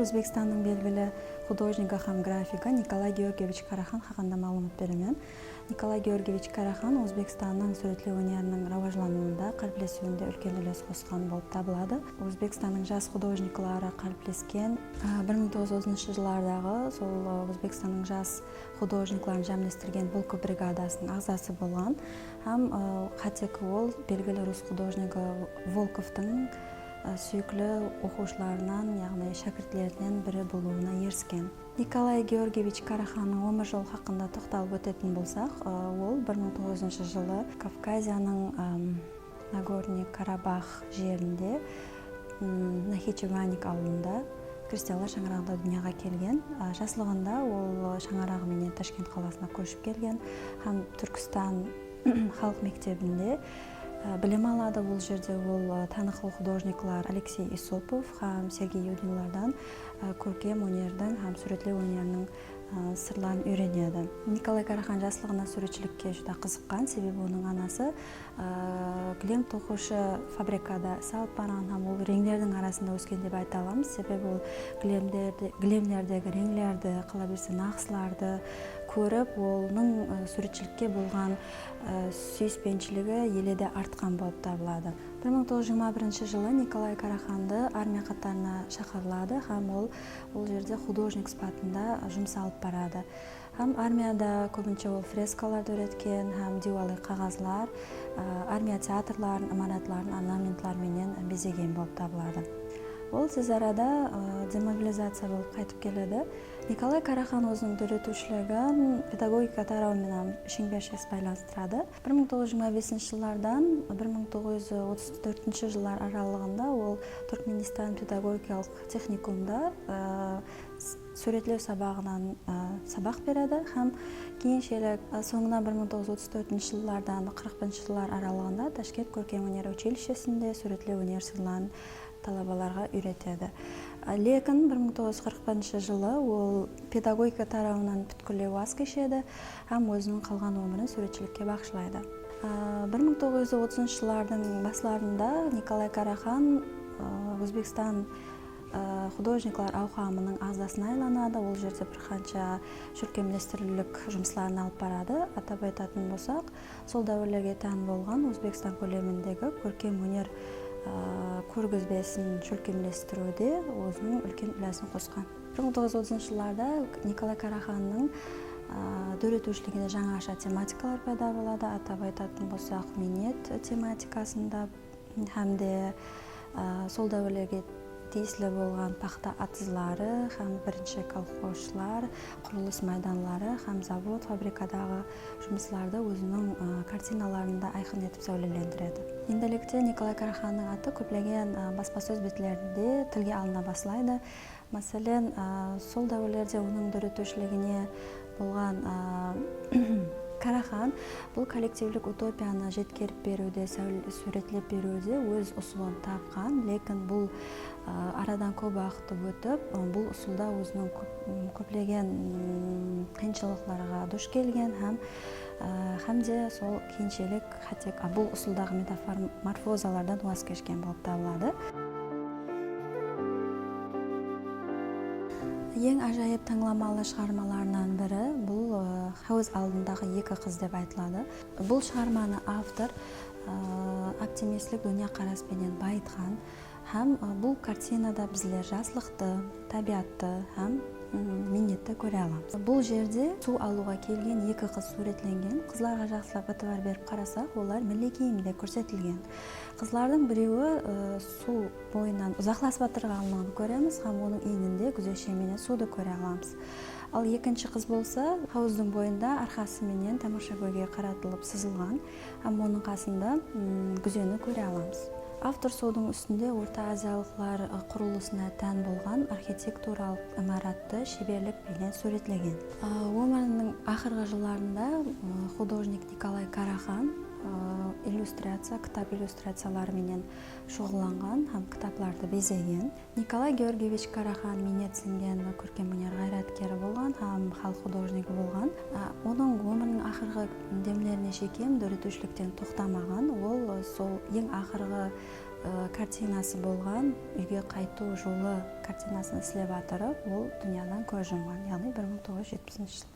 Өзбекстанның белгілі художнигі һәм графигі Николай Георгиевич Карахан хақында маалымат беремен. Николай Георгиевич Карахан Өзбекстанның суретлеу өнерінің раважлануында қаріптесуінде үлкен үлес қосқан болып табылады. Өзбекстанның жас художниклары қаріптескен 1930 жылдардағы сол Өзбекстанның жас художникларын жамдестірген Волков бригадасының ағзасы болған. Һәм қатекі ол белгілі рус художнигі Волковтың сүйіклі оқушыларынан, яғни шәкіртлерінен бірі болуына еріскен. Николай Георгиевич Караханның өмір жолы хақында тоқталып өтетін болсақ, ол 1900 жылы Кавказияның Нагорный Карабах жерінде Нахичеваник ауылында крестьянлар шаңырағында дүнияға келген. Жаслығында ол шаңырағыменен Ташкент қаласына көшіп келген һәм Түркістан халық мектебінде білім алады. Бұл жерде ол танықлы художниклар Алексей Исопов һәм Сергей Юдинлардан көркем өнердің һәм суретлеу өнерінің сырларын үйренеді. Николай Карахан жаслығына суретшілікке жүда қызыққан, себебі оның анасы кілем тоқушы фабрикада салып барған һәм ол реңдердің арасында өскен деп айта аламыз. Себебі ол кілемдердегі реңлерді, қала берсе нақсыларды көріп, оның суретшілікке болған сүйіспеншілігі еледе артқан болып табылады. 1921 жылы Николай Караханды армия қатарына шақырылады һәм ол жерде художник сипатында жұмсалып барады. Һәм армияда көбінше ол фрескаларды өреткен һәм дивалы қағазлар, армия театрларын, имаратларын орнаментларменен безеген болып табылады. Ол тез арада демобилизация болып қайтып келеді. Николай Карахан өзінің үйретушілігін педагогика тарауымен шеңбершес байланыстырады. 1925 жылдардан 1934 жылдар аралығында ол Түркменистан педагогикалық техникумда суретлеу сабағынан сабақ береді һәм кейіншелік соңынан 1934 жылдардан 40 жылдар аралығында Ташкент көркем өнер училищесінде суретлеу өнер сырларын талабаларға үйретеді. Лекін 1940 жылы ол педагогика тарауынан бүткілі уаз кешеді һәм өзінің қалған өмірін суретшілікке бағышлайды. 1930 жылдардың басларында Николай Карахан Өзбекстан художниклар ауқамының ағзасына айланады. Ол жерде бір қанша көркемдестірілік жұмысларын алып барады. Атап айтатын болсақ, сол дәуірлерге тән болған Өзбекстан көлеміндегі көркем өнер көргізбесін көркемдестіруде өзінің үлкен үлесін қосқан. 1930 жылдарда Николай Караханның үйретушілігінде жаңаша тематикалар пайда болады. Атап айтатын болсақ, минет тематикасында һәм де сол дәуірлерге тиесілі болған пахта атызлары һәм бірінші колхозшылар, құрылыс майданлары һәм завод, фабрикадағы жұмысларды өзінің картиналарында айқын етіп сәулелендіреді. Енділікте Николай Караханның аты көптеген баспасөз беттерінде тілге алына бастайды. Мәселен, сол дәуірлерде оның үйретушілігіне болған Карахан бұл коллективлік утопияны жеткеріп беруде, суретлеп беруде өз ұсылын тапқан, лекін бұл арадан көп уақыт өтіп, бұл ұсылда өзінің көптеген қиыншылықтарға душ келген һәм де сол кеңшелік бұл ұсылдағы метаморфозалардан уаз кешкен болып табылады. Ең ажайып таңламалы шығармаларынан бірі бұл «Хауыз алдындағы екі қыз» деп айтылады. Бұл шығарманы автор оптимистік дүние қараспенен байытқан һәм бұл картинада біздер жаслықты, табиатты һәм минетті көре аламыз. Бұл жерде су алуға келген екі қыз суретленген. Қызларға жақсылап ытыбар беріп қарасақ, олар милли киімде көрсетілген. Қызлардың біреуі су бойынан ұзақласып тұрғанын көреміз һәм оның иінінде күзетшіменен суды көре аламыз. Ал екінші қыз болса, хауыздың бойында арқасыменен тамашагөйге қаратылып сызылған һәм оның қасында күзені көре аламыз. Автор судың үстінде Орта Азиялықлар құрылысына тән болған архитектуралық имаратты шеберлік пенен суретлеген. Өмірінің ақырғы жылдарында художник Николай Карахан кітап иллюстрацияларымен шұғыланған һәм кітапларды безеген. Николай Георгиевич Карахан минет сіңген көркем өнер қайраткері болған һәм халық художнигі болған. Оның өмірінің ақырғы демлеріне шекем үйретушіліктен тоқтамаған. Ол сол ең ақырғы картинасы болған үйге қайту жолы картинасын істеп жатырып, ол дүниядан көз жұмған, яғни 1970 жыл.